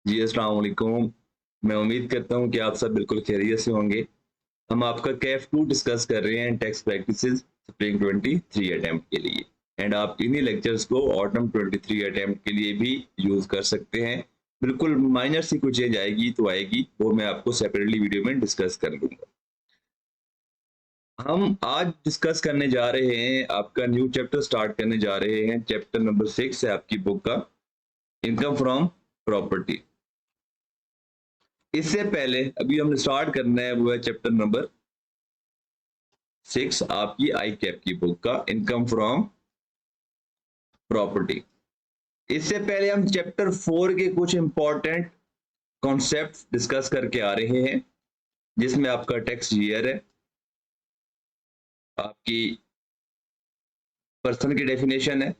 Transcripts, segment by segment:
जी, अस्सलाम वालेकुम। मैं उम्मीद करता हूँ कि आप सब बिल्कुल खैरियत से होंगे। हम आपका कैफ 2 डिस्कस कर रहे हैं टैक्स प्रैक्टिसेस स्प्रिंग 23 अटेम्प्ट के लिए एंड आप इन्हीं लेक्चर्स को ऑटम 23 अटेम्प्ट के लिए भी यूज़ कर सकते हैं। बिल्कुल माइनर सी कुछ चेंज आएगी तो आएगी, वो मैं आपको सेपरेटली वीडियो में डिस्कस कर लूँगा। हम आज डिस्कस करने जा रहे हैं, आपका न्यू चैप्टर स्टार्ट करने जा रहे हैं। चैप्टर नंबर 6 है आपकी बुक का, इनकम फ्रॉम प्रॉपर्टी। इससे पहले अभी हमने स्टार्ट करना है वो है चैप्टर नंबर 6 आपकी आई कैप की बुक का, इनकम फ्रॉम प्रॉपर्टी। इससे पहले हम चैप्टर 4 के कुछ इंपॉर्टेंट कॉन्सेप्ट डिस्कस करके आ रहे हैं, जिसमें आपका टैक्स ईयर है, आपकी पर्सन की डेफिनेशन है,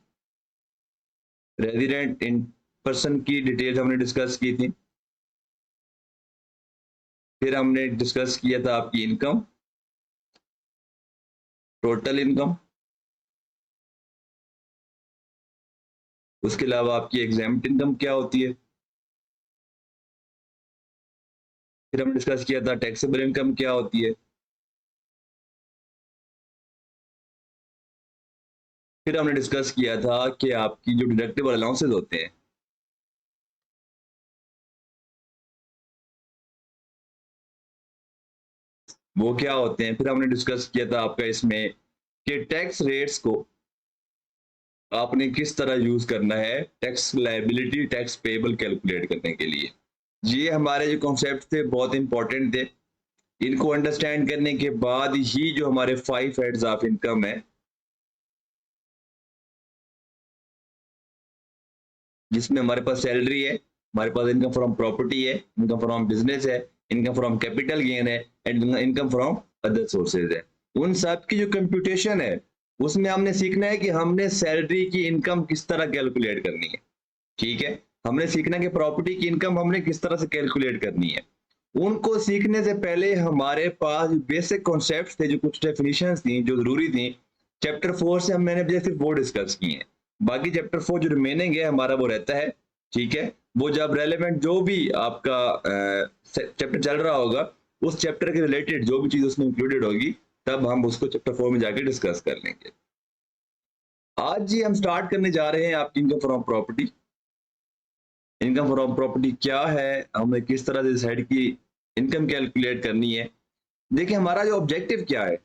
रेजिडेंट इन पर्सन की डिटेल्स हमने डिस्कस की थी। फिर हमने डिस्कस किया था आपकी इनकम, टोटल इनकम, उसके अलावा आपकी एग्जैम्प्ट इनकम क्या होती है। फिर हमने डिस्कस किया था टैक्सेबल इनकम क्या होती है। फिर हमने डिस्कस किया था कि आपकी जो डिडक्टिबल अलाउंसेस होते हैं, वो क्या होते हैं। फिर हमने डिस्कस किया था आपका इसमें कि टैक्स रेट्स को आपने किस तरह यूज करना है tax liability tax payable calculate करने के लिए। ये हमारे जो कॉन्सेप्ट थे बहुत इंपॉर्टेंट थे। इनको अंडरस्टैंड करने के बाद ही जो हमारे 5 हेड्स ऑफ इनकम है, जिसमें हमारे पास सैलरी है, हमारे पास इनकम फ्रॉम प्रॉपर्टी है, इनकम फ्रॉम बिजनेस है, इनकम फ्रॉम कैपिटल गेन है and income from other sources है। उन सब की जो कंप्यूटेशन है, उसमें हमने सीखना है कि हमने सैलरी की इनकम किस तरह कैलकुलेट करनी है। ठीक है, हमने सीखना है कि प्रॉपर्टी की इनकम हमने किस तरह से कैलकुलेट करनी है। उनको सीखने से पहले हमारे पास बेसिक कॉन्सेप्ट्स थे, जो कुछ डेफिनेशंस थी जो जरूरी थी। चैप्टर 4 से हम मैंने सिर्फ वो डिस्कस किए हैं। बाकी चैप्टर 4 जो रिमेनिंग है हमारा वो रहता है। ठीक है, वो जब रेलेवेंट जो भी आपका चैप्टर चल रहा होगा, उस चैप्टर के रिलेटेड जो भी चीज उसमें इंक्लूडेड होगी, तब हम उसको चैप्टर 4 में जाके डिस्कस कर लेंगे। आज जी हम स्टार्ट करने जा रहे हैं आपकी income from property. Income from property क्या है, हमें किस तरह से इस हेड की इनकम कैलकुलेट करनी है। देखिए हमारा जो ऑब्जेक्टिव क्या है,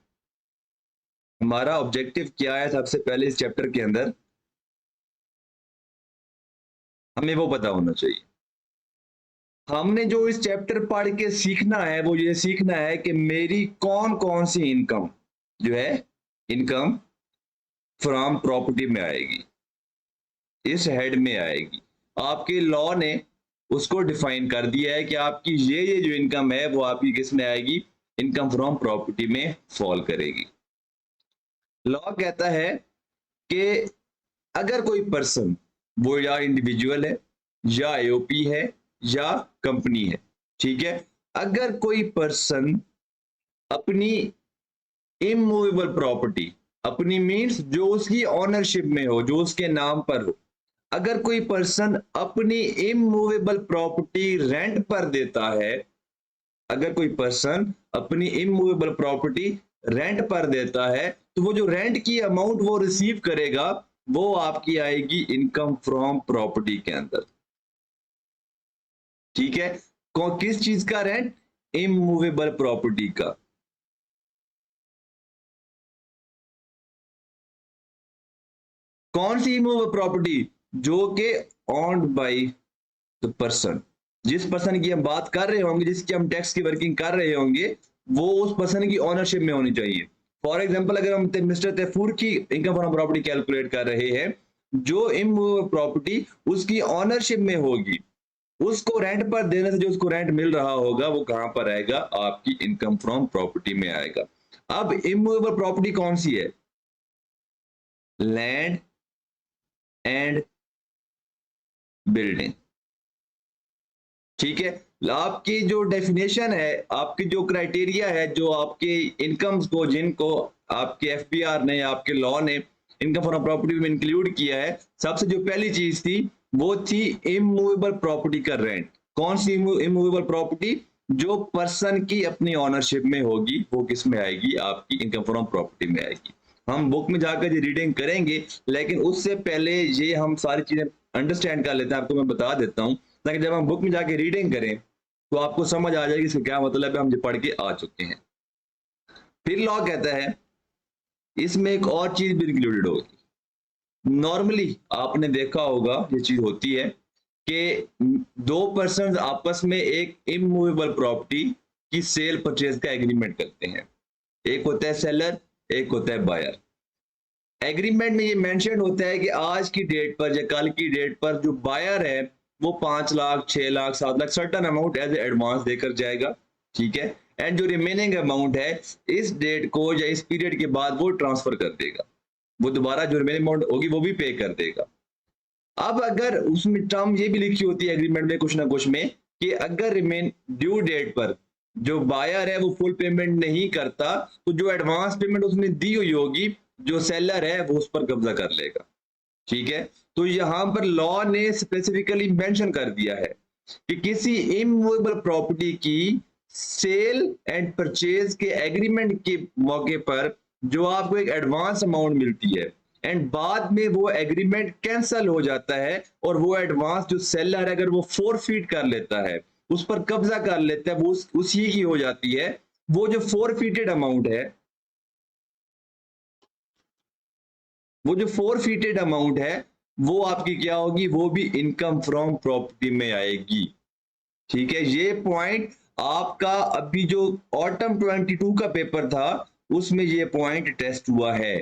हमारा ऑब्जेक्टिव क्या है, सबसे पहले इस चैप्टर के अंदर हमें वो पता होना चाहिए। हमने जो इस चैप्टर पढ़ के सीखना है वो ये सीखना है कि मेरी कौन कौन सी इनकम जो है इनकम फ्रॉम प्रॉपर्टी में आएगी, इस हेड में आएगी। आपके लॉ ने उसको डिफाइन कर दिया है कि आपकी ये जो इनकम है वो आपकी किस में आएगी, इनकम फ्रॉम प्रॉपर्टी में फॉल करेगी। लॉ कहता है कि अगर कोई पर्सन, वो या इंडिविजुअल है या एओपी है या कंपनी है, ठीक है, अगर कोई पर्सन अपनी इमूवेबल प्रॉपर्टी, अपनी मीन्स जो उसकी ऑनरशिप में हो, जो उसके नाम पर हो, अगर कोई पर्सन अपनी इमूवेबल प्रॉपर्टी रेंट पर देता है, अगर कोई पर्सन अपनी इमूवेबल प्रॉपर्टी रेंट पर देता है, तो वो जो रेंट की अमाउंट वो रिसीव करेगा, वो आपकी आएगी इनकम फ्रॉम प्रॉपर्टी के अंदर। ठीक है, किस चीज का रेंट, इमूवेबल प्रॉपर्टी का। कौन सी इमूवेबल प्रॉपर्टी, जो कि ऑन्ड बाय द पर्सन, जिस पर्सन की हम बात कर रहे होंगे, जिसकी हम टैक्स की वर्किंग कर रहे होंगे, वो उस पर्सन की ऑनरशिप में होनी चाहिए। फॉर एग्जांपल अगर हम मिस्टर तैफूर की इनकम फ्रॉम प्रॉपर्टी कैलकुलेट कर रहे हैं, जो इमूवेबल प्रॉपर्टी उसकी ऑनरशिप में होगी, उसको रेंट पर देने से जो उसको रेंट मिल रहा होगा, वो कहां पर आएगा, आपकी इनकम फ्रॉम प्रॉपर्टी में आएगा। अब इमूवेबल प्रॉपर्टी कौन सी है, लैंड एंड बिल्डिंग। ठीक है, आपकी जो डेफिनेशन है, आपकी जो क्राइटेरिया है, जो आपके इनकम्स को, जिनको आपके एफबीआर ने, आपके लॉ ने इनकम फ्रॉम प्रॉपर्टी में इंक्लूड किया है, सबसे जो पहली चीज थी वो थी इमूवेबल प्रॉपर्टी का रेंट। कौन सी इमूवेबल प्रॉपर्टी? जो पर्सन की अपनी ऑनरशिप में होगी वो किस में आएगी? आपकी इनकम फ्रॉम प्रॉपर्टी में आएगी। हम बुक में जाकर ये रीडिंग करेंगे, लेकिन उससे पहले ये हम सारी चीजें अंडरस्टैंड कर लेते हैं। आपको मैं बता देता हूँ, ताकि जब हम बुक में जाके रीडिंग करें तो आपको समझ आ जाएगी इसका क्या मतलब है। हम ये पढ़ के आ चुके हैं। फिर लॉ कहता है इसमें एक और चीज भी इंक्लूडेड होगी। नॉर्मली आपने देखा होगा ये चीज होती है कि दो पर्सन आपस में एक इमूवेबल प्रॉपर्टी की सेल परचेज का एग्रीमेंट करते हैं। एक होता है सेलर, एक होता है बायर। एग्रीमेंट में ये मेंशन होता है कि आज की डेट पर या कल की डेट पर जो बायर है वो 5 lakh, 6 lakh, 7 lakh certain amount as advance देकर जाएगा, ठीक है। एंड जो रिमेनिंग अमाउंट है इस डेट को या इस पीरियड के बाद वो ट्रांसफर कर देगा। वो दोबारा जो रिमेनिंग अमाउंट होगी वो भी पे कर देगा। अब अगर उसमें टर्म ये भी लिखी होती है एग्रीमेंट में कुछ ना कुछ में कि अगर रिमेन ड्यू डेट पर जो बायर है वो फुल पेमेंट नहीं करता तो जो एडवांस पेमेंट उसने दी हुई होगी जो सेलर है वो उस पर कब्जा कर लेगा, ठीक है। तो यहां पर लॉ ने स्पेसिफिकली मेंशन कर दिया है कि किसी इमूवेबल प्रॉपर्टी की सेल एंड परचेज के एग्रीमेंट के मौके पर जो आपको एक एडवांस अमाउंट मिलती है एंड बाद में वो एग्रीमेंट कैंसल हो जाता है और वो एडवांस जो सेलर है अगर वो फोरफीट कर लेता है, उस पर कब्जा कर लेता है, वो उसी की हो जाती है। वो जो फोरफीटेड अमाउंट है, वो जो फोरफीटेड अमाउंट है वो आपकी क्या होगी? वो भी इनकम फ्रॉम प्रॉपर्टी में आएगी, ठीक है। ये पॉइंट आपका अभी जो ऑटम 22 का पेपर था उसमें ये पॉइंट टेस्ट हुआ है।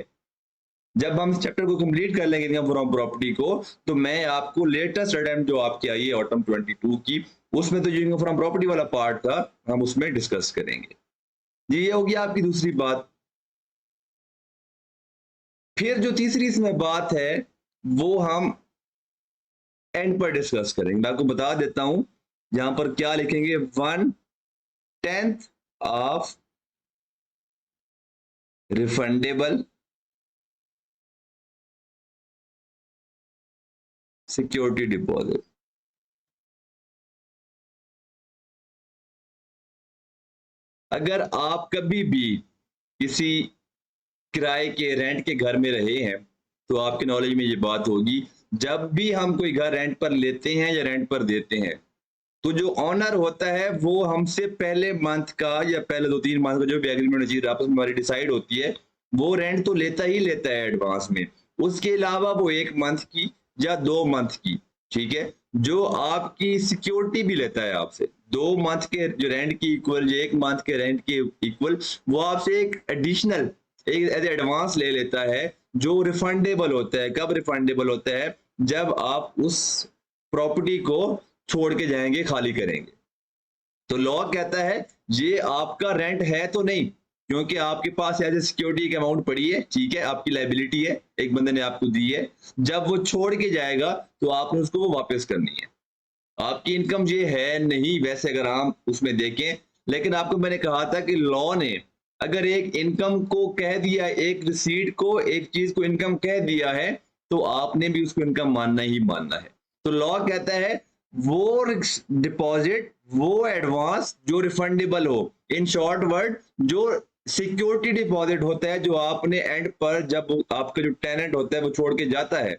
जब हम इस चैप्टर को कंप्लीट कर लेंगे इनकम फ्रॉम प्रॉपर्टी को, तो मैं आपको लेटेस्ट अटेम्प्ट जो आपकी आई है ऑटम 22 की, उसमें तो जो इनकम फ्रॉम प्रॉपर्टी वाला पार्ट था हम उसमें डिस्कस करेंगे। ये होगी आपकी दूसरी बात। फिर जो तीसरी इसमें बात है वो हम एंड पर डिस्कस करेंगे। मैं आपको बता देता हूं यहां पर क्या लिखेंगे, 1/10 ऑफ रिफंडेबल सिक्योरिटी डिपॉजिट। अगर आप कभी भी किसी किराए के रेंट के घर में रहे हैं तो आपके नॉलेज में ये बात होगी, जब भी हम कोई घर रेंट पर लेते हैं या रेंट पर देते हैं तो जो ऑनर होता है वो हमसे पहले मंथ का या पहले 2-3 मंथ का जो भी एग्रीमेंट चीज आपस में हमारी डिसाइड होती है वो रेंट तो लेता ही लेता है एडवांस में। उसके अलावा वो 1 मंथ की या 2 मंथ की, ठीक है, जो आपकी सिक्योरिटी भी लेता है आपसे। 2 मंथ के जो रेंट की इक्वल या 1 मंथ के रेंट के इक्वल वो आपसे एक एडिशनल एक एज एडवांस ले लेता है जो रिफंडेबल होता है। कब रिफंडेबल होता है? जब आप उस प्रॉपर्टी को छोड़ के जाएंगे, खाली करेंगे। तो लॉ कहता है ये आपका रेंट है तो नहीं, क्योंकि आपके पास एज ए सिक्योरिटी की अमाउंट पड़ी है, ठीक है, आपकी लाइबिलिटी है, एक बंदे ने आपको दी है। जब वो छोड़ के जाएगा तो आपने उसको वो वापस करनी है। आपकी इनकम ये है नहीं वैसे अगर हम उसमें देखें, लेकिन आपको मैंने कहा था कि लॉ ने अगर एक इनकम को कह दिया, एक रिसीट को, एक चीज को इनकम कह दिया है तो आपने भी उसको इनकम मानना ही मानना है। तो लॉ कहता है वो डिपॉजिट, वो एडवांस जो रिफंडेबल हो, इन शॉर्ट वर्ड जो सिक्योरिटी डिपॉजिट होता है जो आपने एंड पर जब आपका जो टेनेंट होता है वो छोड़ के जाता है,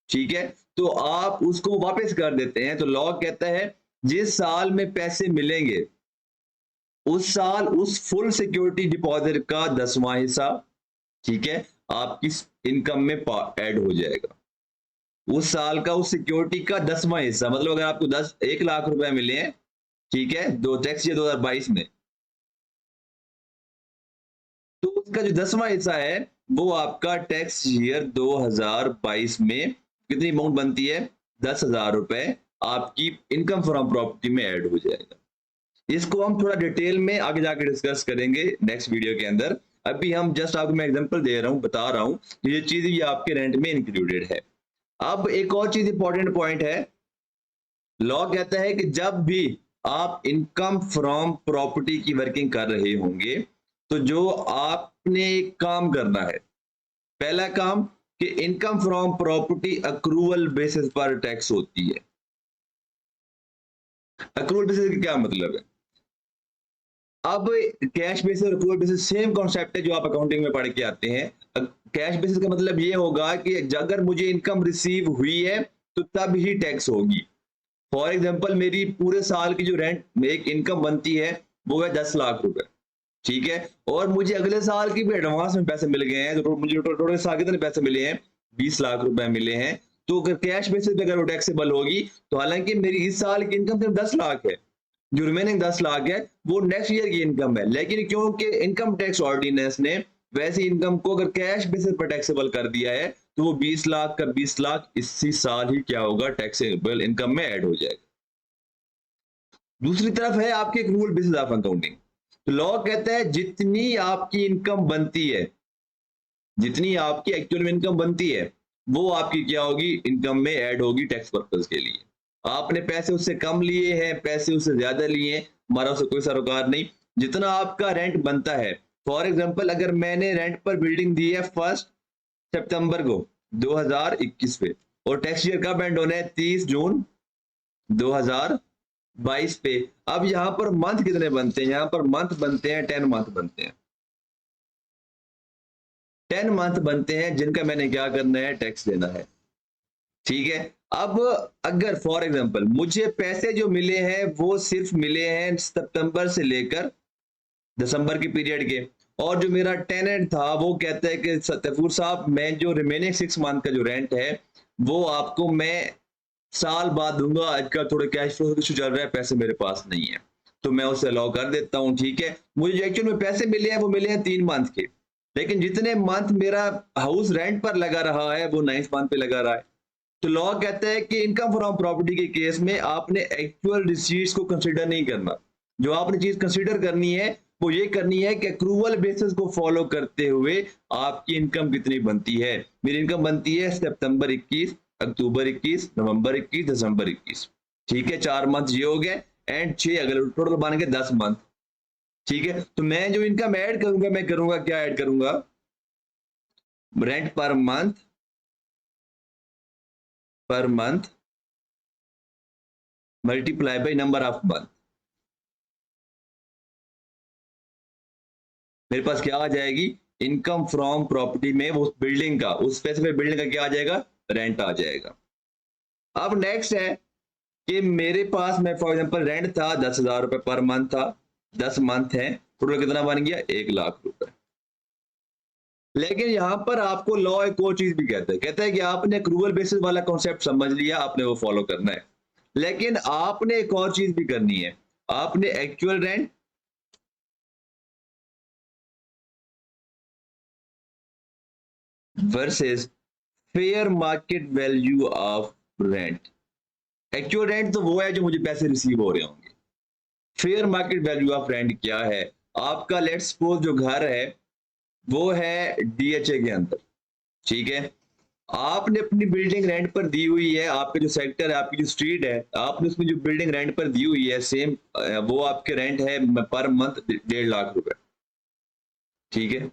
ठीक है, तो आप उसको वापस कर देते हैं। तो लॉ कहता है जिस साल में पैसे मिलेंगे उस साल उस फुल सिक्योरिटी डिपॉजिट का 10वां हिस्सा, ठीक है, आपकी इनकम में ऐड हो जाएगा। उस साल का उस सिक्योरिटी का 10वां हिस्सा, मतलब अगर आपको 1 लाख रुपए मिले हैं, ठीक है, दो टैक्स ईयर 2022 में, तो उसका जो 10वां हिस्सा है वो आपका टैक्स ईयर 2022 में कितनी अमाउंट बनती है? 10,000 रुपए आपकी इनकम फ्रॉम प्रॉपर्टी में ऐड हो जाएगा। इसको हम थोड़ा डिटेल में आगे जाके डिस्कस करेंगे नेक्स्ट वीडियो के अंदर। अभी हम जस्ट आपको मैं एग्जांपल दे रहा हूं, बता रहा हूं कि ये चीज ये आपके रेंट में इंक्लूडेड है। अब एक और चीज इंपॉर्टेंट पॉइंट है, लॉ कहता है कि जब भी आप इनकम फ्रॉम प्रॉपर्टी की वर्किंग कर रहे होंगे तो जो आपने एक काम करना है, पहला काम कि income from property accrual basis पर टैक्स होती है। अक्रूवल बेसिस का क्या मतलब है? अब कैश बेसिस और अक्रूवल बेसिस सेम कॉन्सेप्ट है जो आप अकाउंटिंग में पढ़ के आते हैं। कैश बेसिस का मतलब ये होगा कि अगर मुझे इनकम रिसीव हुई है तो तब ही टैक्स होगी। फॉर एग्जांपल मेरी पूरे साल की जो रेंट एक इनकम बनती है वो है 10 लाख रुपए, ठीक है, और मुझे अगले साल की भी एडवांस में पैसे मिल गए हैं, तो मुझे टोटल साल कितने पैसे मिले हैं, 20 लाख रुपए मिले हैं। तो अगर कैश बेसिस पे अगर वो टैक्सेबल होगी तो हालांकि मेरी इस साल की इनकम सिर्फ 10 लाख है, जो रिमेनिंग 10 लाख है वो नेक्स्ट ईयर की इनकम है, लेकिन क्योंकि इनकम टैक्स ऑर्डिनेंस ने वैसी इनकम को अगर कैश बेसिस पर टैक्सेबल कर दिया है तो वो 20 लाख का 20 लाख इसी साल ही क्या होगा, टैक्सेबल इनकम में ऐड हो जाएगा। दूसरी तरफ है आपके एक रूल बेसिस ऑफ अकाउंटिंग। तो लॉ कहता है जितनी आपकी इनकम बनती है, जितनी आपकी एक्चुअल इनकम बनती है वो आपकी क्या होगी, इनकम में ऐड होगी टैक्स पर्पज के लिए। आपने पैसे उससे कम लिए हैं, पैसे उससे ज्यादा लिए हैं, हमारा उससे कोई सरोकार नहीं। जितना आपका रेंट बनता है, फॉर एग्जांपल अगर मैंने रेंट पर बिल्डिंग दी है 1 सितंबर को 2021 पे, और टैक्स ईयर कब एंड होना है, 30 जून 2022 पे। अब यहां पर मंथ कितने बनते हैं, यहां पर मंथ बनते हैं 10 मंथ बनते हैं, 10 मंथ बनते हैं जिनका मैंने क्या करना है, टैक्स देना है, ठीक है। अब अगर फॉर एग्जांपल मुझे पैसे जो मिले हैं वो सिर्फ मिले हैं सितंबर से लेकर दिसंबर की पीरियड के, और जो मेरा टेनेंट था वो कहता है कि तैफूर साहब मैं जो रिमेनिंग 6 मंथ का जो रेंट है वो आपको मैं साल बाद दूंगा, आज का थोड़ा कैश फ्लो इशू चल रहा है, पैसे मेरे पास नहीं है, तो मैं उसे अलाउ कर देता हूं, ठीक है। मुझे जो एक्चुअल में पैसे मिले हैं वो मिले हैं 3 मंथ के, लेकिन जितने मंथ मेरा हाउस रेंट पर लगा रहा है वो 9th मंथ पे लगा रहा है। तो लॉ कहता है कि इनकम फ्रॉम प्रॉपर्टी के केस में आपने एक्चुअल रिसीट्स को कंसीडर नहीं करना। जो आपने चीज कंसीडर करनी है वो ये करनी है कि अक्रूवल बेसिस को फॉलो करते हुए आपकी इनकम कितनी बनती है। मेरी इनकम बनती है सितंबर 21, अक्टूबर 21, नवंबर 21, दिसंबर 21, ठीक है, 4 मंथ ये हो गए, एंड 6 अगले टोटल बन गए 10 मंथ, ठीक है। तो मैं जो इनकम ऐड करूंगा, मैं करूंगा क्या, ऐड करूंगा rent per month multiply by number of month. मेरे पास क्या आ जाएगी, इनकम फ्रॉम प्रॉपर्टी में वो बिल्डिंग का, उस स्पेसिफिक बिल्डिंग का क्या आ जाएगा, रेंट आ जाएगा। अब नेक्स्ट है कि मेरे पास मैं फॉर एग्जांपल रेंट था 10,000 रुपए पर मंथ था, 10 मंथ है, टोटल कितना बन गया, 1 लाख रुपए। लेकिन यहां पर आपको लॉ एक और चीज भी कहता है कि आपने अक्रूवल बेसिस वाला कॉन्सेप्ट समझ लिया, आपने वो फॉलो करना है, लेकिन आपने एक और चीज भी करनी है, आपने actual rent versus fair market value of rent. Actual rent तो वो है जो मुझे पैसे रिसीव हो रहे होंगे, fair market value of rent क्या है, आपका लेट्स सपोज जो घर है वो है डीएचए के अंदर, ठीक है, आपने अपनी बिल्डिंग रेंट पर दी हुई है, आपका जो सेक्टर है, आपकी जो स्ट्रीट है, आपने उसमें जो बिल्डिंग रेंट पर दी हुई है सेम, वो आपके रेंट है पर मंथ 1.5 लाख रुपए, ठीक है।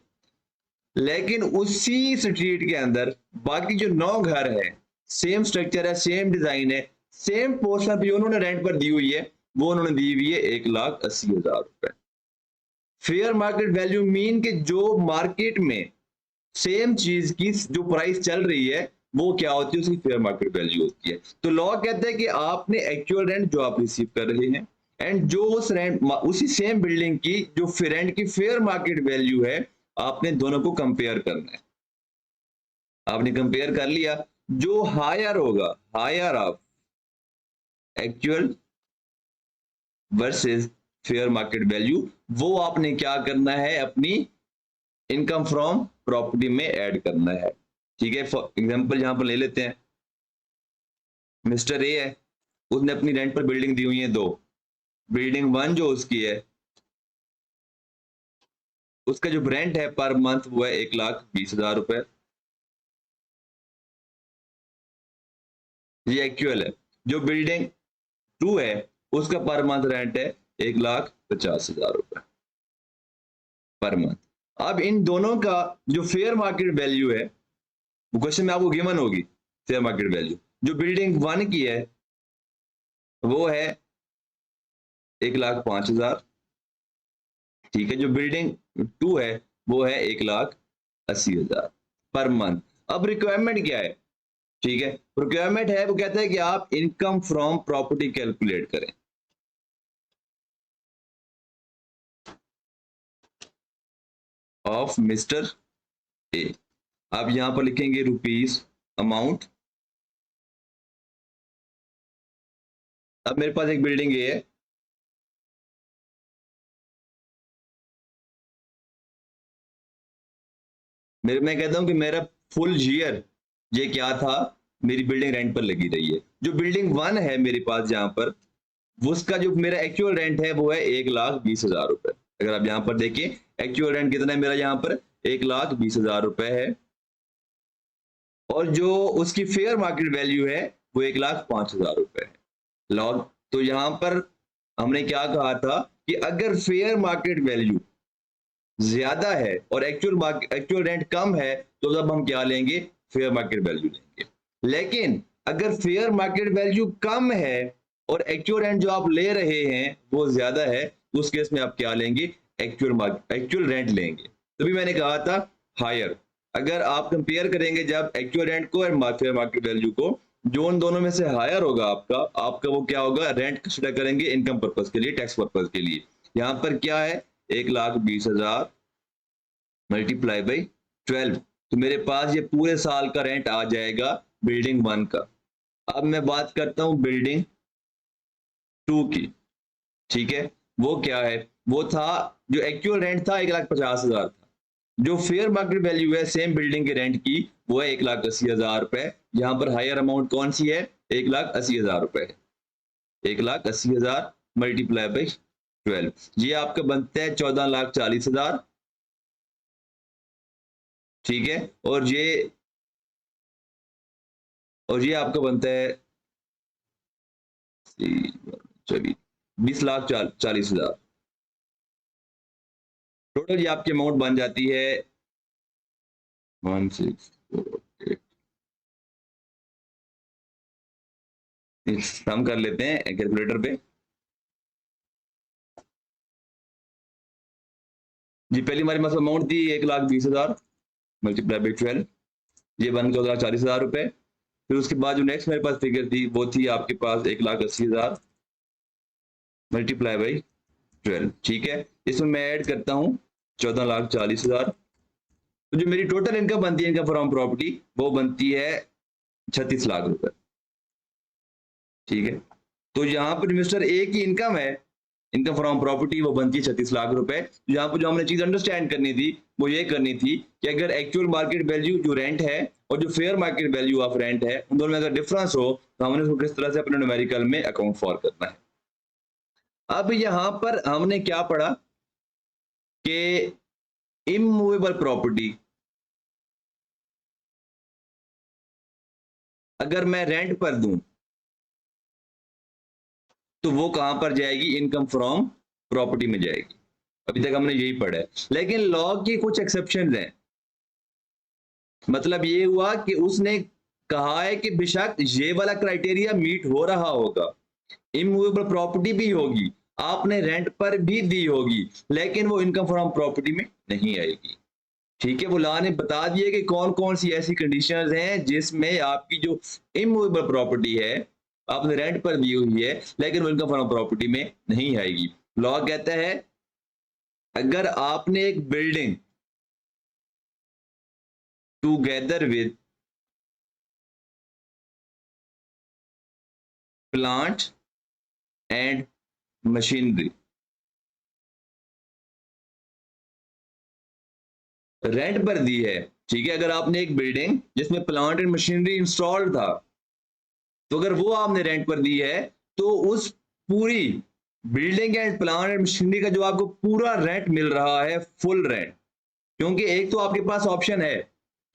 लेकिन उसी स्ट्रीट के अंदर बाकी जो 9 घर है, सेम स्ट्रक्चर है, सेम डिजाइन है, सेम पोर्शन भी उन्होंने रेंट पर दी हुई है, वो उन्होंने दी हुई है 1,80,000 रुपए। फेयर मार्केट वैल्यू मीन कि जो मार्केट में सेम चीज की जो प्राइस चल रही है वो क्या होती है, उसकी फेयर मार्केट वैल्यू होती है। तो लॉ कहता है कि आपने एक्चुअल रेंट जो आप रिसीव कर रहे हैं एंड जो उस रेंट उसी सेम बिल्डिंग की जो रेंट की फेयर मार्केट वैल्यू है, आपने दोनों को कंपेयर करना है। आपने कंपेयर कर लिया, जो हायर होगा, higher of actual versus fair market value, वो आपने क्या करना है, अपनी इनकम फ्रॉम प्रॉपर्टी में ऐड करना है, ठीक है। फॉर एग्जांपल यहां पर ले लेते हैं, मिस्टर ए है, उसने अपनी रेंट पर बिल्डिंग दी हुई है 2, बिल्डिंग 1 जो उसकी है उसका जो रेंट है पर मंथ वो है 1,20,000 रुपए, ये एक्चुअल है। जो बिल्डिंग 2 है उसका पर मंथ रेंट है 1,50,000 रुपए पर मंथ। अब इन दोनों का जो फेयर मार्केट वैल्यू है वो क्वेश्चन में आपको गिवन होगी, फेयर मार्केट वैल्यू जो बिल्डिंग 1 की है वो है 1,05,000। ठीक है, जो बिल्डिंग 2 है वो है 1,80,000 पर मंथ। अब रिक्वायरमेंट क्या है? ठीक है, रिक्वायरमेंट है वो कहता है कि आप इनकम फ्रॉम प्रॉपर्टी कैलकुलेट करें। ऑफ मिस्टर ए, आप यहां पर लिखेंगे रुपीस अमाउंट। अब मेरे पास एक बिल्डिंग ए है, मैं कहता हूं कि मेरा फुल ईयर ये क्या था, मेरी बिल्डिंग रेंट पर लगी रही है। जो बिल्डिंग 1 है मेरे पास जहां पर, उसका जो मेरा एक्चुअल रेंट है वो है 1,20,000 रुपए। अगर आप यहां पर देखें एक्चुअल रेंट कितना है मेरा, यहां पर 1,20,000 रुपए है, और जो उसकी फेयर मार्केट वैल्यू है वो 1,05,000 रुपए है। लॉग तो यहां पर हमने क्या कहा था कि अगर फेयर मार्केट वैल्यू ज्यादा है और एक्चुअल रेंट कम है तो तब हम क्या लेंगे, फेयर मार्केट वैल्यू लेंगे। लेकिन अगर फेयर मार्केट वैल्यू कम है और एक्चुअल रेंट जो आप ले रहे हैं वो ज्यादा है, तो उस केस में आप क्या लेंगे, एक्चुअल रेंट लेंगे। तभी मैंने कहा था हायर। अगर आप कंपेयर करेंगे जब एक्चुअल रेंट को और फेयर मार्केट वैल्यू को, जो उन दोनों में से हायर होगा आपका वो क्या होगा, रेंट कंसिडर करेंगे इनकम पर्पज के लिए, टैक्स पर्पज के लिए। यहां पर क्या है, 1,20,000 मल्टीप्लाई बाई 12, तो मेरे पास ये पूरे साल का रेंट आ जाएगा बिल्डिंग 1 का। अब मैं बात करता हूं बिल्डिंग 2 की। ठीक है, वो क्या है, वो था जो एक्चुअल रेंट था 1,50,000 था, जो फेयर मार्केट वैल्यू है सेम बिल्डिंग के रेंट की वो है 1,80,000 रुपए। यहां पर हायर अमाउंट कौन सी है, 1,80,000 रुपए है। 1,80,000 मल्टीप्लाई बाई 12, ये आपका बनता है 14,40,000। ठीक है, और ये आपका बनता है, चलिए 20,40,000। टोटल ये आपकी अमाउंट बन जाती है 1648। सम कर लेते हैं कैलकुलेटर पे। जी पहली हमारे पास अमाउंट थी 1,20,000 मल्टीप्लाई बाई 12, ये बन गया 40,000 रुपए। फिर उसके बाद जो नेक्स्ट मेरे पास फिगर थी वो थी आपके पास 1,80,000 मल्टीप्लाई बाई 12। ठीक है, इसमें मैं ऐड करता हूं 14,40,000, तो जो मेरी टोटल इनकम बनती है इनकम फ्रॉम प्रॉपर्टी वो बनती है 36 लाख रुपए। ठीक है, तो यहाँ पर इन्वेस्टर ए की इनकम है, इनकम फ्रॉम प्रॉपर्टी, वो बनती है 36 लाख रुपए। यहाँ पर जो हमने चीज अंडरस्टैंड करनी थी वो ये करनी थी कि अगर एक्चुअल मार्केट वैल्यू जो रेंट है और जो fair market value of rent है उन दोनों में अगर डिफरेंस हो तो हमने उसको किस तरह से अपने न्यूमेरिकल में अकाउंट फॉर करना है। अब यहां पर हमने क्या पढ़ा कि इमूवेबल प्रॉपर्टी अगर मैं रेंट पर दूं तो वो कहां पर जाएगी, इनकम फ्रॉम प्रॉपर्टी में जाएगी। अभी तक हमने यही पढ़ा है, लेकिन लॉ की कुछ एक्सेप्शन हैं। मतलब ये हुआ कि उसने कहा है कि बेशक ये वाला क्राइटेरिया मीट हो रहा होगा, इमूवेबल प्रॉपर्टी भी होगी, आपने रेंट पर भी दी होगी, लेकिन वो इनकम फ्रॉम प्रॉपर्टी में नहीं आएगी। ठीक है, वो लॉ ने बता दिया कि कौन कौन सी ऐसी कंडीशंस हैं जिसमें आपकी जो इमूवेबल प्रॉपर्टी है आपने रेंट पर दी हुई है लेकिन वो इनकम फ्रॉम प्रॉपर्टी में नहीं आएगी। लॉ कहता है अगर आपने एक building together with plant and machinery rent पर दी है, ठीक है, अगर आपने एक बिल्डिंग जिसमें प्लांट एंड मशीनरी इंस्टॉल्ड था तो अगर वो आपने रेंट पर दी है तो उस पूरी building and plant and machinery का जो आपको पूरा रेंट मिल रहा है, फुल रेंट, क्योंकि एक तो आपके पास ऑप्शन है,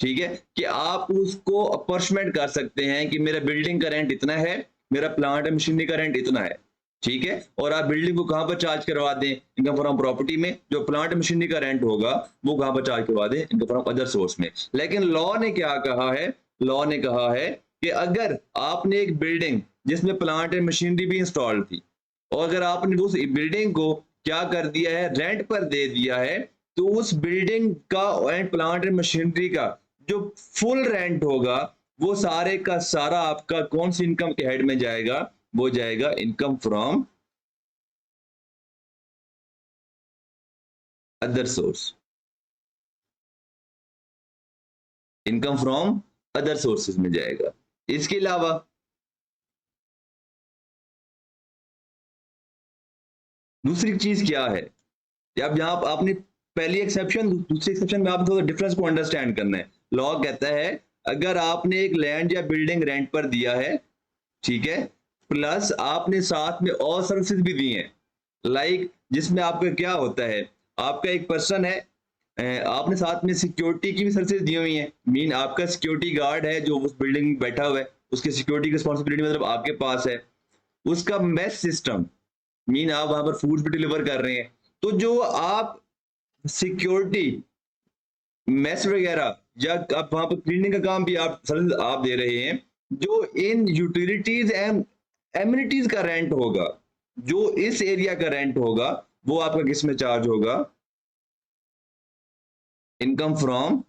ठीक है, कि आप उसको अपॉर्चमेंट कर सकते हैं कि मेरा बिल्डिंग का रेंट इतना है, मेरा प्लांट एंड मशीनरी का रेंट इतना है। ठीक है, और आप बिल्डिंग को कहां पर चार्ज करवा दें, इनकम फ्रॉम प्रॉपर्टी में, जो प्लांट मशीनरी का रेंट होगा वो कहां पर चार्ज करवा दें, इनकम फ्रॉम अदर सोर्स में। लेकिन लॉ ने क्या कहा है, लॉ ने कहा है कि अगर आपने एक बिल्डिंग जिसमें प्लांट एंड मशीनरी भी इंस्टॉल थी और अगर आपने उस बिल्डिंग को क्या कर दिया है, रेंट पर दे दिया है, तो उस बिल्डिंग का एंड प्लांट एंड मशीनरी का जो फुल रेंट होगा, वो सारे का सारा आपका कौन सी इनकम के हेड में जाएगा, वो जाएगा income from other source, income from other sources में जाएगा। इसके अलावा दूसरी चीज क्या है, अब यहाँ आपने पहली एक्सेप्शन, दूसरी एक्सेप्शन में आप थोड़ा डिफरेंस को अंडरस्टैंड करना है। लॉ कहता है अगर आपने एक लैंड या बिल्डिंग रेंट पर दिया है, ठीक है, प्लस आपने साथ में और सर्विसेज भी दी हैं, लाइक जिसमें आपका क्या होता है, आपका एक पर्सन है, आपने साथ में सिक्योरिटी की भी सर्विसेज दी हुई हैं, मीन आपका सिक्योरिटी गार्ड है जो उस बिल्डिंग में बैठा हुआ है, उसकी सिक्योरिटी की रिस्पॉन्सिबिलिटी मतलब आपके पास है, उसका मेस सिस्टम, मीन आप वहां पर फूड भी डिलीवर कर रहे हैं, तो जो आप सिक्योरिटी मेस वगैरह या आप वहां पर क्लीनिंग का काम भी आप सर्विस आप दे रहे हैं, जो इन यूटिलिटीज एंड एमिनिटीज का रेंट होगा, जो इस एरिया का रेंट होगा, वो आपका किस में चार्ज होगा, इनकम फ्रॉम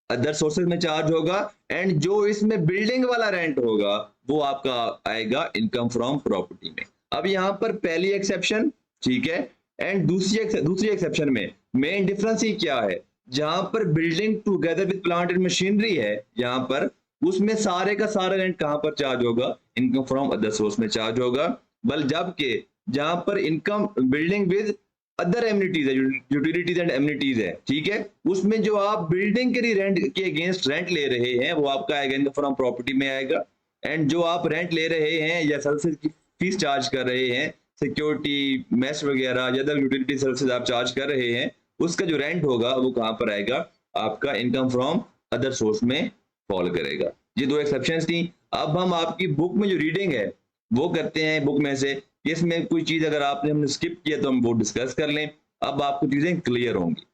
अदर सोर्सेज में चार्ज होगा, एंड जो इसमें बिल्डिंग वाला रेंट होगा वो आपका आएगा इनकम फ्रॉम प्रॉपर्टी में। अब यहां पर पहली एक्सेप्शन, ठीक है, एंड दूसरी एक्सेप्शन में मेन डिफरेंस ही क्या है, जहां पर building together with plant and machinery है, यहां पर उसमें सारे का सारा रेंट कहां पर चार्ज होगा, इनकम फ्रॉम अदर सोर्स में चार्ज होगा, बल जबकि जहां पर income building with other amenities है, यूटिलिटीज एंड एमिनिटीज है, ठीक है, उसमें जो आप बिल्डिंग के लिए रेंट के अगेंस्ट रेंट ले रहे हैं वो आपका आएगा इनकम फ्रॉम प्रॉपर्टी में आएगा, एंड जो आप रेंट ले रहे हैं या सर्विसेज की फीस चार्ज कर रहे हैं, सिक्योरिटी मेस वगैरह या अदर यूटिलिटी सर्विसेज आप चार्ज कर रहे हैं, उसका जो रेंट होगा वो कहां पर आएगा, आपका इनकम फ्रॉम अदर सोर्स में फॉल करेगा। ये दो एक्सेप्शंस थी। अब हम आपकी बुक में जो रीडिंग है वो करते हैं, बुक में से इसमें कोई चीज अगर आपने हमने स्किप किया तो हम वो डिस्कस कर लें, अब आपको चीजें क्लियर होंगी।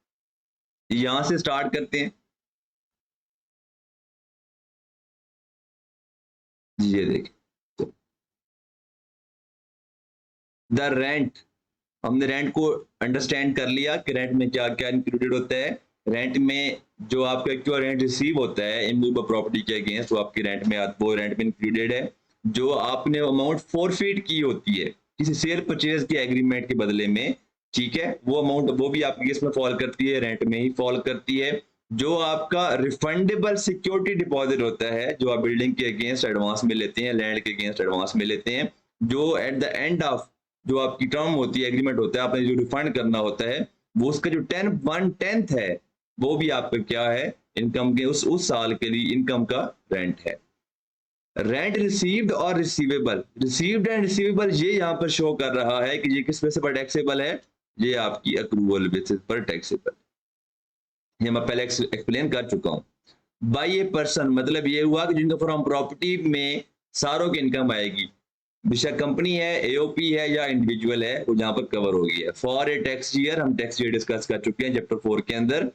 यहां से स्टार्ट करते हैं जी, ये देखिए द रेंट, हमने रेंट को अंडरस्टैंड कर लिया कि रेंट में क्या क्या इंक्लूडेड होता है। रेंट में जो आपका एक्चुअल रेंट रिसीव होता है इमूवेबल प्रॉपर्टी के अगेंस्ट, वो आपकी रेंट में वो रेंट में इंक्लूडेड है। जो आपने अमाउंट फोरफीट की होती है किसी शेयर परचेज के एग्रीमेंट के बदले में, ठीक है, वो अमाउंट वो भी आपकी इसमें फॉल करती है, रेंट में ही फॉल करती है। जो आपका रिफंडेबल सिक्योरिटी डिपॉजिट होता है जो आप बिल्डिंग के अगेंस्ट एडवांस में लेते हैं, लैंड के अगेंस्ट एडवांस में लेते हैं, जो एट द एंड ऑफ जो आपकी टर्म होती है, एग्रीमेंट होता है, आपने जो रिफंड करना होता है, वो उसका जो 1/10 है वो भी आपका क्या है, इनकम के उस साल के लिए इनकम का रेंट है। रेंट रिसीव्ड और रिसीवेबल, रिसीव्ड एंड रिसीवेबल ये यहाँ पर शो कर रहा है कि ये किस बेसिस पर टैक्सेबल है, ये आपकी अक्रूवल बेसिस पर टैक्सेबल, ये मैं पहले एक्सप्लेन कर चुका हूं। बाय ए पर्सन मतलब ये हुआ कि जिनका फ्रॉम प्रॉपर्टी में सारों की इनकम आएगी, बेशक कंपनी है, एओपी है या इंडिविजुअल है, वो जहां पर कवर हो गई है। फॉर ए टैक्स ईयर, हम टैक्स ईयर डिस्कस कर चुके हैं चैप्टर 4 के अंदर।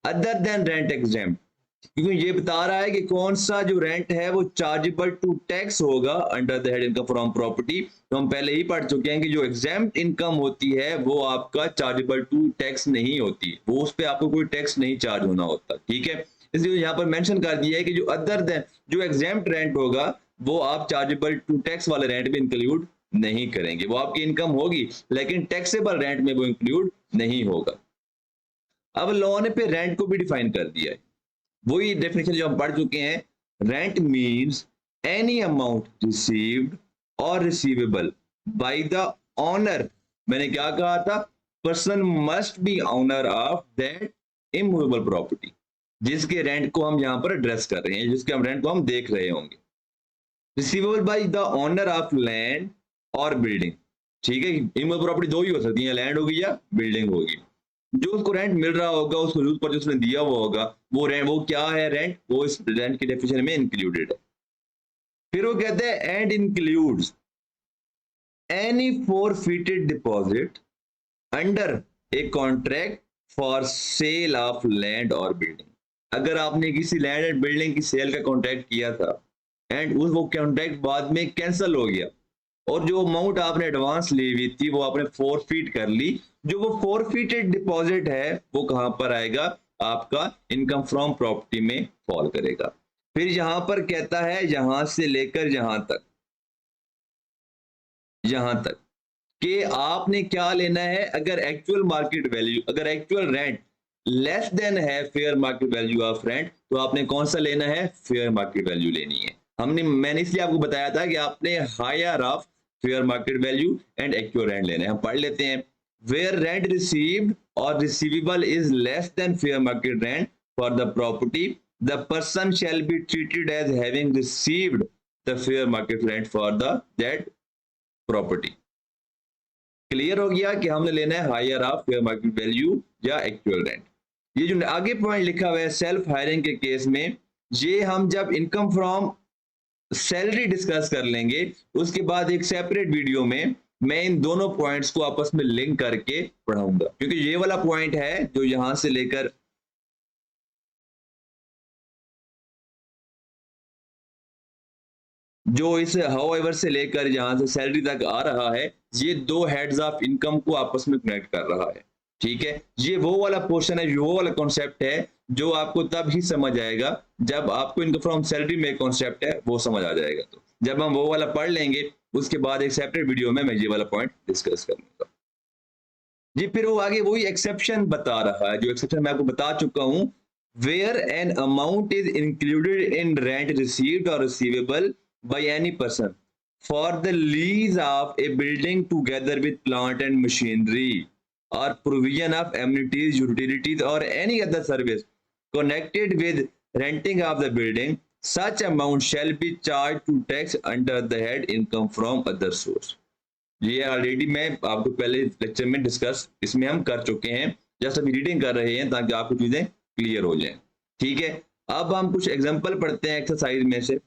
अदर देन रेंट एग्जेम्प्ट, क्योंकि ये बता रहा है कि कौन सा जो रेंट है वो चार्जेबल टू टैक्स होगा under the head income from property. तो हम पहले ही पढ़ चुके हैं कि जो एग्जेम्प्ट इनकम होती है वो आपका चार्जेबल टू टैक्स नहीं होती, वो उस पर आपको कोई टैक्स नहीं चार्ज होना होता, ठीक है। इसलिए यहाँ पर मेंशन कर दिया है कि जो अदर देन जो एग्जेम्प्ट रेंट होगा वो आप चार्जेबल टू टैक्स वाले रेंट में इंक्लूड नहीं करेंगे, वो आपकी इनकम होगी लेकिन टैक्सेबल रेंट में वो इंक्लूड नहीं होगा। अब लॉ ने पे रेंट को भी डिफाइन कर दिया है, वही डेफिनेशन जो हम पढ़ चुके हैं। Rent means any amount received और रिसीवेबल बाय द ऑनर, मैंने क्या कहा था, person must be owner of that immovable property, जिसके रेंट को हम यहां पर एड्रेस कर रहे हैं, जिसके हम रेंट को हम देख रहे होंगे। Receivable by the owner of land और बिल्डिंग, ठीक है, इमूवेबल प्रॉपर्टी दो ही हो सकती है, लैंड होगी या बिल्डिंग होगी। जो उसको रेंट मिल रहा होगा, उसको यूज पर जो उसने दिया हुआ होगा, वो रेंट, वो क्या है, रेंट, वो इस रेंट की डेफिनेशन में इंक्लूडेड है। फिर वो कहते हैं and includes any forfeited deposit under a contract for sale of land और बिल्डिंग। अगर आपने किसी लैंड एंड बिल्डिंग की सेल का कॉन्ट्रैक्ट किया था एंड उस वो कॉन्ट्रैक्ट बाद में कैंसिल हो गया, और जो अमाउंट आपने एडवांस ली हुई थी वो आपने फोरफीट कर ली। जो वो फोरफीटेड डिपॉजिट है वो कहां पर आएगा, आपका इनकम फ्रॉम प्रॉपर्टी में फॉल करेगा। फिर यहां पर कहता है यहां से लेकर यहां तक कि आपने क्या लेना है, अगर एक्चुअल मार्केट वैल्यू, अगर एक्चुअल रेंट लेस देन है fair market value of rent, तो आपने कौन सा लेना है, फेयर मार्केट वैल्यू लेनी है। मैंने इसलिए आपको बताया था कि आपने higher of fair market value and actual rent लेना है। हम पढ़ लेते हैं, वेयर रेंट रिसीव्ड और receivable is less than fair market rent for the property, the person shall be treated as having received the fair market rent for the that property. Clear हो गया कि हमने लेना है higher of fair market value या actual rent. ये जो आगे पॉइंट लिखा हुआ है सेल्फ हायरिंग के केस में, ये हम जब इनकम फ्रॉम सैलरी डिस्कस कर लेंगे उसके बाद एक सेपरेट वीडियो में मैं इन दोनों पॉइंट्स को आपस में लिंक करके पढ़ाऊंगा, क्योंकि ये वाला पॉइंट है जो यहां से लेकर जो इस हाउएवर से लेकर यहां से सैलरी तक आ रहा है, ये दो हेड्स ऑफ इनकम को आपस में कनेक्ट कर रहा है। ठीक है, ये वो वाला पोर्शन है, वो वाला कॉन्सेप्ट है जो आपको तब ही समझ आएगा जब आपको इनकम फ्रॉम सैलरी में कॉन्सेप्ट है वो समझ आ जाएगा। तो जब हम वो वाला पढ़ लेंगे उसके बाद एक सेपरेट वीडियो में मैं ये वाला पॉइंट डिस्कस करूंगा जी। फिर वो आगे वही एक्सेप्शन बता रहा है, जो एक्सेप्शन मैं आपको बता चुका हूं, where an amount is included in rent received और receivable by any person for the lease of a building together with plant and machinery और प्रोविजन ऑफ एमिनिटीज यूटिलिटीज और any other service connected with renting of the building, such amount shall be charged to tax under the head income from other source। ये already मैं आपको पहले lecture में discuss इसमें हम कर चुके हैं, जस्ट अभी रीडिंग कर रहे हैं ताकि आपको चीजें क्लियर हो जाएं। ठीक है, अब हम कुछ एग्जांपल पढ़ते हैं एक्सरसाइज में से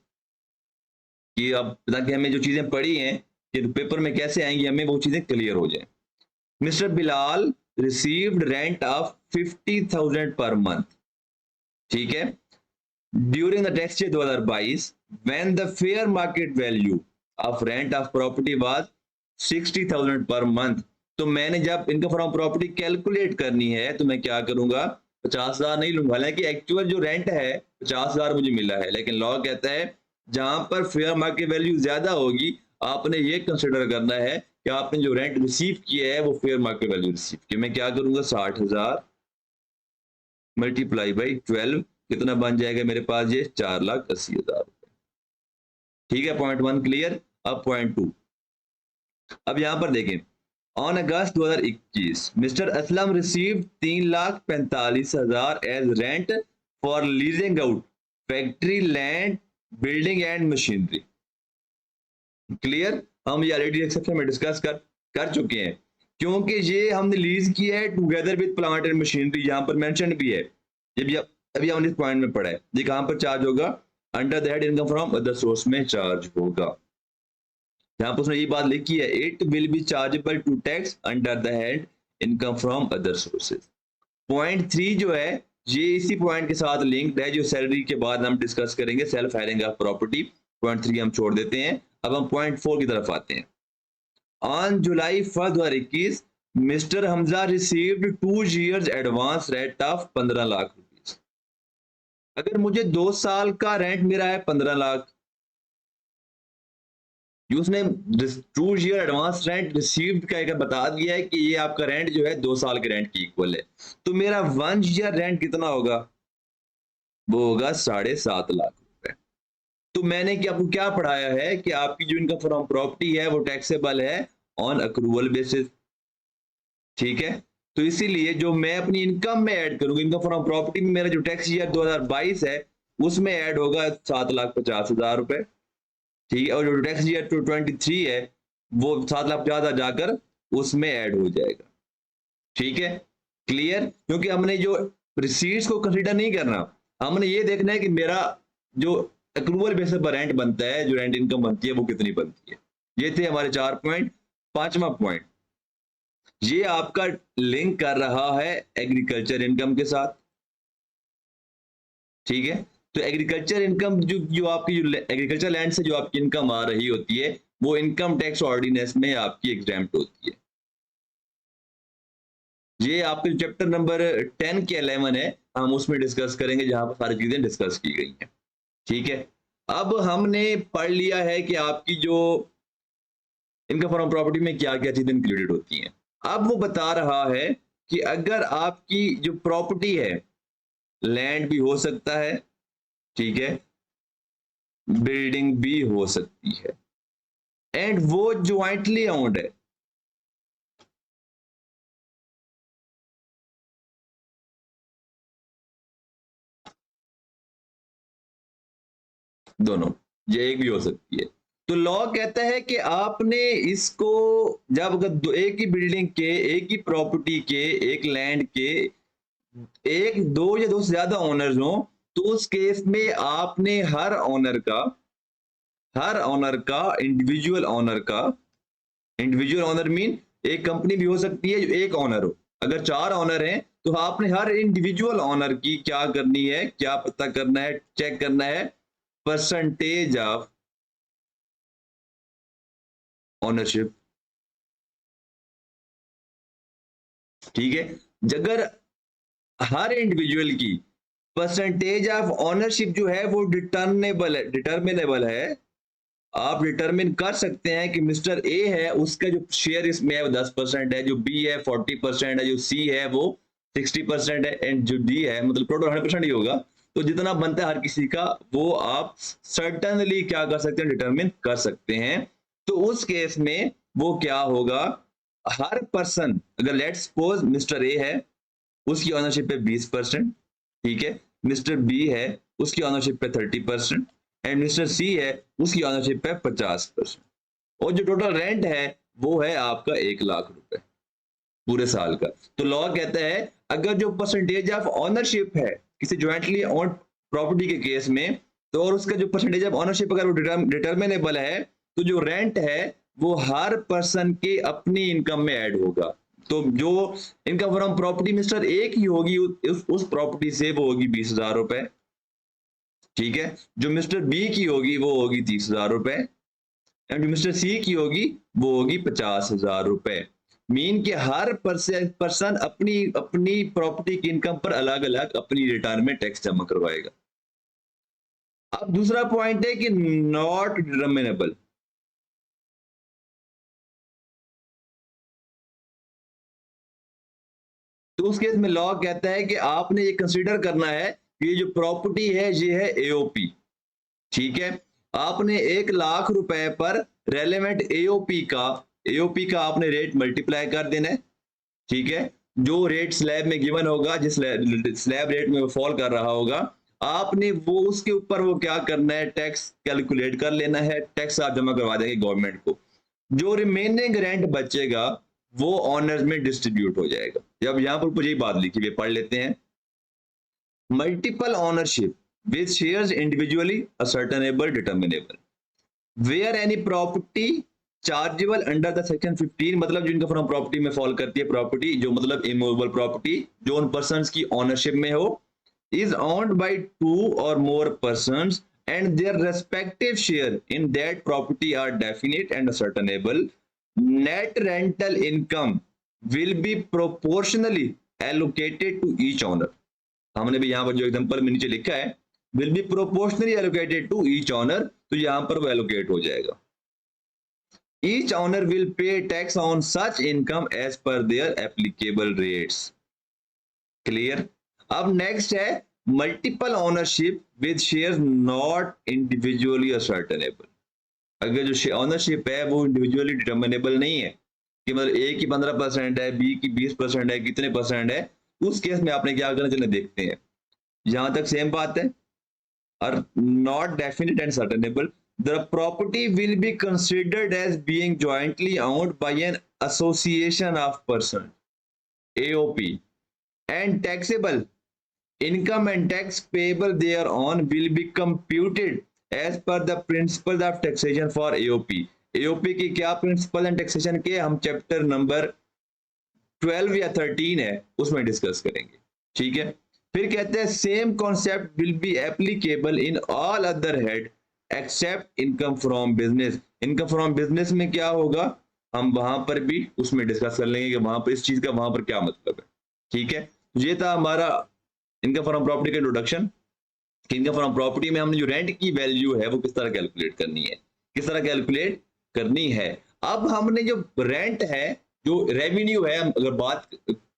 कि अब ताकि हमें जो चीजें पढ़ी हैं कि पेपर में कैसे आएंगी हमें वो चीजें क्लियर हो जाए। Mister Bilal received rent of 50,000 per month, ठीक है, during the tax year 2022 when the fair market value of rent of property was 60,000 per month. तो मैंने जब इनकम फ्रॉम प्रॉपर्टी कैलकुलेट करनी है तो मैं क्या करूंगा, 50,000 नहीं लूंगा, हालांकि एक्चुअल जो रेंट है 50,000 मुझे मिला है, लेकिन लॉ कहता है जहां पर फेयर मार्केट वैल्यू ज्यादा होगी आपने ये कंसिडर करना है कि आपने जो रेंट रिसीव किया है वो फेयर मार्केट वैल्यू रिसीव किया। मैं क्या करूंगा, 60,000 मल्टीप्लाई बाई 12 कितना बन जाएगा मेरे पास, ये 4,80,000 रुपए। ठीक है, पॉइंट वन क्लियर। अब पॉइंट टू, अब यहां पर देखें, on August 2021 mister Aslam receive 3,45,000 as rent for leasing out factory land building and machinery. Clear, हम ये ऑलरेडी एक्सेप्शन में डिस्कस कर चुके हैं, क्योंकि ये हमने लीज किया है together with plant and machinery, यहां पर मेंशन भी है, ये भी अभी हमने इस पॉइंट में पढ़ा है। ये कहां पर चार्ज होगा, under the head income from other source में चार्ज होगा। यहां पर उसने ये बात लिखी है, it will be chargeable to tax under the head income from other sources. Point three जो है ये इसी पॉइंट के साथ लिंक्ड है जो सैलरी के बाद हम डिस्कस करेंगे, self hiring of property. Point three हम छोड़ देते हैं, अब हम पॉइंट फोर की तरफ आते हैं। On July 1 2021 mister Hamza received 2 years advance rent of 15 lakh rupees. अगर मुझे 2 साल का रेंट मिला है 15 लाख, उसने 2 year एडवांस रेंट रिसीव्ड का बता दिया है कि ये आपका रेंट जो है 2 साल के रेंट की इक्वल है, तो मेरा 1 year रेंट कितना होगा, वो होगा 7.5 लाख रुपए। तो मैंने आपको क्या पढ़ाया है कि आपकी जो इनकम फ्रॉम प्रॉपर्टी है वो टैक्सेबल है ऑन अक्रूवल बेसिस। ठीक है, तो इसीलिए जो मैं अपनी इनकम में ऐड करूंगा, इनकम फ्रॉम प्रॉपर्टी में मेरा जो टैक्स ईयर 2022 है उसमें ऐड होगा 7,50,000 रुपए। ठीक है, और जो टैक्स ईयर 2023 है वो 7,50,000 जाकर उसमें ऐड हो जाएगा। ठीक है, क्लियर, क्योंकि हमने जो रिसीट्स को कंसीडर नहीं करना, हमने ये देखना है कि मेरा जो अक्रूवल बेसिस पर रेंट बनता है, जो रेंट इनकम बनती है वो कितनी बनती है। ये थे हमारे 4 पॉइंट। पांचवा पॉइंट, ये आपका लिंक कर रहा है एग्रीकल्चर इनकम के साथ। ठीक है, तो एग्रीकल्चर इनकम जो आपकी जो एग्रीकल्चर लैंड से जो आपकी इनकम आ रही होती है वो इनकम टैक्स ऑर्डिनेंस में आपकी एग्जैम्प्ट होती है। ये आपके चैप्टर नंबर 10 के 11 है, हम उसमें डिस्कस करेंगे जहां पर सारी चीजें डिस्कस की गई हैं। ठीक है, अब हमने पढ़ लिया है कि आपकी जो इनकम फ्रॉम प्रॉपर्टी में क्या क्या चीजें इंक्लूडेड होती हैं। अब वो बता रहा है कि अगर आपकी जो प्रॉपर्टी है, लैंड भी हो सकता है, ठीक है, बिल्डिंग भी हो सकती है, एंड वो ज्वाइंटली ओन्ड है, दोनों, ये एक भी हो सकती है। तो लॉ कहता है कि आपने इसको जब अगर एक ही बिल्डिंग के, एक ही प्रॉपर्टी के, एक लैंड के एक, दो या दो से ज्यादा ओनर्स हो, तो उस केस में आपने हर ऑनर का इंडिविजुअल ऑनर मीन एक कंपनी भी हो सकती है जो एक ऑनर हो। अगर 4 ऑनर हैं तो आपने हर इंडिविजुअल ऑनर की क्या करनी है, क्या पता करना है, चेक करना है, परसेंटेज ऑफ ओनरशिप। ठीक है, अगर हर इंडिविजुअल की परसेंटेज ऑफ ओनरशिप जो है वो डिटर्मिनेबल है, आप डिटरमिन कर सकते हैं कि मिस्टर ए है, उसका जो शेयर इसमें है वो 10% है, जो बी है 40% है, जो सी है वो 60% है, एंड जो डी है मतलब टोटल 100% ही होगा। तो जितना बनता है हर किसी का वो आप सर्टनली क्या कर सकते हैं, डिटरमिन कर सकते हैं। तो उस केस में वो क्या होगा, हर पर्सन, अगर लेट्स सपोज मिस्टर ए है, उसकी ऑनरशिप पे 20%, ठीक है, मिस्टर बी है उसकी ऑनरशिप पे 30%, एंड मिस्टर सी है उसकी ऑनरशिप पे 50%, और जो टोटल रेंट है वो है आपका 1,00,000 रुपए पूरे साल का। तो लॉ कहता है अगर जो परसेंटेज ऑफ ऑनरशिप है किसी ज्वाइंटली ओन्ड प्रॉपर्टी के केस में, तो और उसका जो परसेंटेज ऑफ ऑनरशिप अगर वो डिटर्मिनेबल है, तो जो रेंट है वो हर पर्सन के अपनी इनकम में ऐड होगा। तो जो income from property mister A की होगी उस प्रॉपर्टी से वो होगी 20,000 रुपए, ठीक है, जो मिस्टर बी की होगी वो होगी 30,000 रुपए, एंड जो मिस्टर सी की होगी वो होगी 50,000 रुपए। मीन कि हर पर्सन अपनी अपनी प्रॉपर्टी की इनकम पर अलग अलग अपनी रिटर्न में टैक्स जमा करवाएगा। अब दूसरा पॉइंट है कि नॉट डिटर्मिनेबल। तो उस केस में लॉ कहता है कि आपने ये कंसीडर करना है कि ये जो प्रॉपर्टी है ये है एओपी, ठीक है, आपने 1,00,000 रुपए पर रेलेवेंट एओपी का आपने रेट मल्टीप्लाई कर देना है, ठीक है, जो रेट स्लैब में गिवन होगा, जिस स्लैब रेट में वो फॉल कर रहा होगा, आपने वो उसके ऊपर वो क्या करना है, टैक्स कैलकुलेट कर लेना है, टैक्स आप जमा करवा देंगे गवर्नमेंट को। जो रिमेनिंग रेंट बचेगा वो ऑनर्स में डिस्ट्रीब्यूट हो जाएगा। जब यहां पर मुझे बात लिखी हुई पढ़ लेते हैं, multiple ownership with shares individually ascertainable determinable where any property chargeable under the section 15, मतलब जो इनका फ्रॉम प्रॉपर्टी में फॉल करती है प्रॉपर्टी, जो मतलब इमूवेबल प्रॉपर्टी जो उन पर्संस की ओनरशिप में हो, is owned by 2 or more persons and their respective share in that property are definite and ascertainable, net rental income will be proportionally allocated to each owner। हमने भी यहां पर जो एग्जांपल में नीचे लिखा है will be proportionally allocated to each owner, तो यहां पर वो allocate हो जाएगा। Each owner will pay tax on such income as per their applicable rates। Clear? अब next है multiple ownership with shares not individually ascertainable। अगर जो ऑनरशिप है वो इंडिविजुअली डिटर्मिनेबल नहीं है कि मतलब ए की 15% है, बी की 20% है, कितने परसेंट है, उस केस में आपने क्या करना, चलिए देखते हैं। यहां तक सेम बात है, are not definite and certainable, the property will be considered as being jointly owned by an association of persons, AOP, and taxable income and tax payable thereon will be computed as per the principles of taxation for AOP। AOP की क्या principal and taxation के हम chapter number 12 या 13 है उसमें discuss करेंगे, ठीक है। फिर कहते हैं same concept will be applicable in all other head except income from business. Income from business में क्या होगा, हम वहां पर भी उसमें डिस्कस कर लेंगे कि वहां पर इस चीज का वहां पर क्या मतलब है। ठीक है, ये था हमारा इनकम फ्रॉम प्रॉपर्टी का इंट्रोडक्शन। इनकम फ्रॉम प्रॉपर्टी में हमने जो रेंट की वैल्यू है वो किस तरह कैलकुलेट करनी है, किस तरह कैलकुलेट करनी है। अब हमने जो रेंट है, जो रेवेन्यू है, हम अगर बात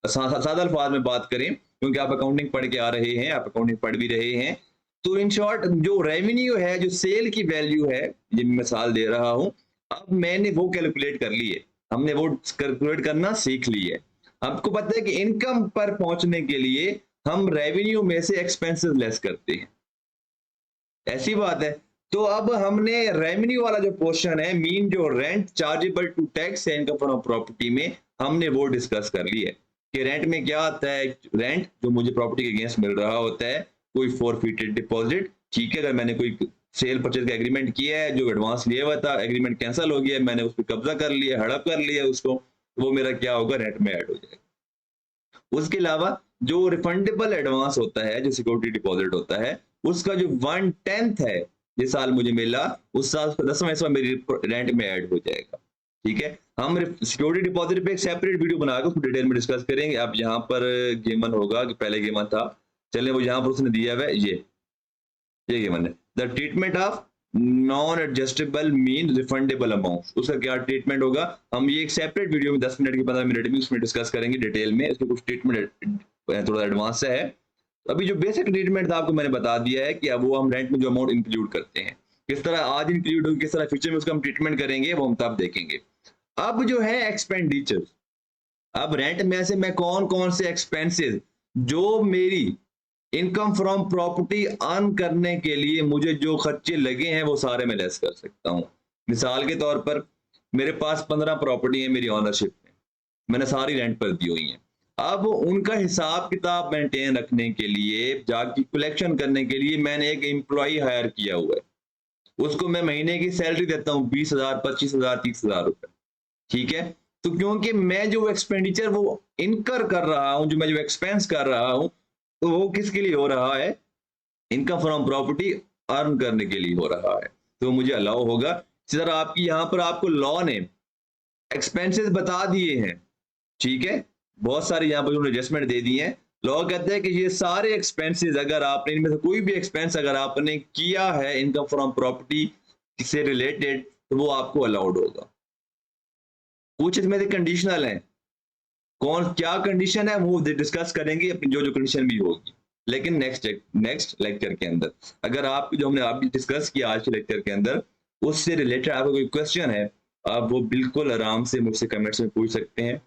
सादा अल्फाज में बात करें, क्योंकि आप अकाउंटिंग पढ़ के आ रहे हैं, आप अकाउंटिंग पढ़ भी रहे हैं, तो इन शॉर्ट जो रेवेन्यू है, जो सेल की वैल्यू है, ये मिसाल दे रहा हूं, अब मैंने वो कैलकुलेट कर ली है, हमने वो कैलकुलेट करना सीख ली है। आपको पता है कि इनकम पर पहुंचने के लिए हम रेवेन्यू में से एक्सपेंसेस लेस करते हैं, ऐसी बात है। तो अब हमने रेवेन्यू वाला जो पोर्शन है, मीन जो रेंट चार्जेबल टू टैक्स है इनकम फ्रॉम प्रॉपर्टी में, हमने वो डिस्कस कर ली है कि रेंट में क्या आता है। रेंट जो मुझे प्रॉपर्टी के अगेंस्ट मिल रहा होता है, कोई फॉरफिटेड डिपॉजिट, ठीक है, अगर मैंने कोई सेल परचेज का एग्रीमेंट किया है, जो एडवांस लिया हुआ था, एग्रीमेंट कैंसिल हो गया, मैंने उस पर कब्जा कर लिया, हड़प कर लिया उसको, वो मेरा क्या होगा, रेंट में ऐड हो जाएगा। उसके अलावा जो रिफंडेबल एडवांस होता है, जो सिक्योरिटी डिपॉजिट होता है, उसका जो 1/10 है, जिस साल मुझे मिला, उस साल 10वां हिस्सा मेरी रेंट में ऐड हो जाएगा। ठीक है, हम सिक्योरिटी डिपॉजिट पे एक सेपरेट वीडियो बनाकर उसको डिटेल में डिस्कस करेंगे। अब यहाँ पर गेमन होगा कि पहले गेमन था, चले वो यहाँ पर उसने दिया हुआ है, ये गेमन है, the treatment of non adjustable mean refundable amount, उसका क्या ट्रीटमेंट होगा, हम ये एक सेपरेट वीडियो में 10 मिनट की 15 मिनट में उसमें डिस्कस करेंगे डिटेल में। इसमें कुछ ट्रीटमेंट थोड़ा एडवांस है। अभी जो बेसिक ट्रीटमेंट था आपको मैंने बता दिया है कि अब वो हम रेंट में जो अमाउंट इंक्लूड करते हैं, किस तरह आज इंक्लूड होगी, किस तरह फ्यूचर में उसका हम ट्रीटमेंट करेंगे, वो हम तब देखेंगे। अब जो है एक्सपेंडिचर, अब रेंट में से मैं कौन कौन से एक्सपेंसेस जो मेरी इनकम फ्रॉम प्रॉपर्टी अर्न करने के लिए मुझे जो खर्चे लगे हैं वो सारे मैं लेस कर सकता हूं। मिसाल के तौर पर मेरे पास 15 प्रॉपर्टी है मेरी ऑनरशिप में, मैंने सारी रेंट पर दी हुई हैं। अब उनका हिसाब किताब मेंटेन रखने के लिए, जाके कलेक्शन करने के लिए मैंने एक एम्प्लॉय हायर किया हुआ है, उसको मैं महीने की सैलरी देता हूँ 20,000, 25,000, 30,000 रुपए। ठीक है, तो क्योंकि मैं जो एक्सपेंडिचर वो इनकर कर रहा हूं, जो मैं जो एक्सपेंस कर रहा हूं, तो वो किसके लिए हो रहा है, इनकम फ्रॉम प्रॉपर्टी अर्न करने के लिए हो रहा है, तो मुझे अलाउ होगा। इसी तरह आपकी यहाँ पर आपको लॉ ने एक्सपेंसेस बता दिए हैं, ठीक है, बहुत सारे यहाँ पर उन्होंने एडजस्टमेंट दे दिए हैं। लॉ कहते हैं कि ये सारे एक्सपेंसेस, अगर आपने इनमें से कोई भी एक्सपेंस अगर आपने किया है इनकम फ्रॉम प्रॉपर्टी से रिलेटेड, तो वो आपको अलाउड होगा। कुछ इसमें से कंडीशनल है, कौन क्या कंडीशन है वो डिस्कस करेंगे अपनी जो जो कंडीशन भी होगी, लेकिन नेक्स्ट लेक्चर के अंदर। अगर आप जो हमने अभी डिस्कस किया आज के लेक्चर के अंदर, उससे रिलेटेड आपको कोई क्वेश्चन है, आप वो बिल्कुल आराम से मुझसे कमेंट्स में पूछ सकते हैं।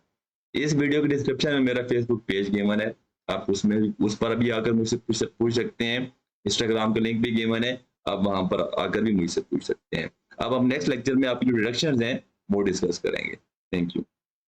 इस वीडियो के डिस्क्रिप्शन में मेरा फेसबुक पेज गेमन है, आप उसमें उस पर भी आकर मुझसे पूछ सकते हैं। इंस्टाग्राम का लिंक भी गेमन है, आप वहां पर आकर भी मुझसे पूछ सकते हैं। अब हम नेक्स्ट लेक्चर में आपकी जो डिडक्शंस हैं वो डिस्कस करेंगे। Thank you.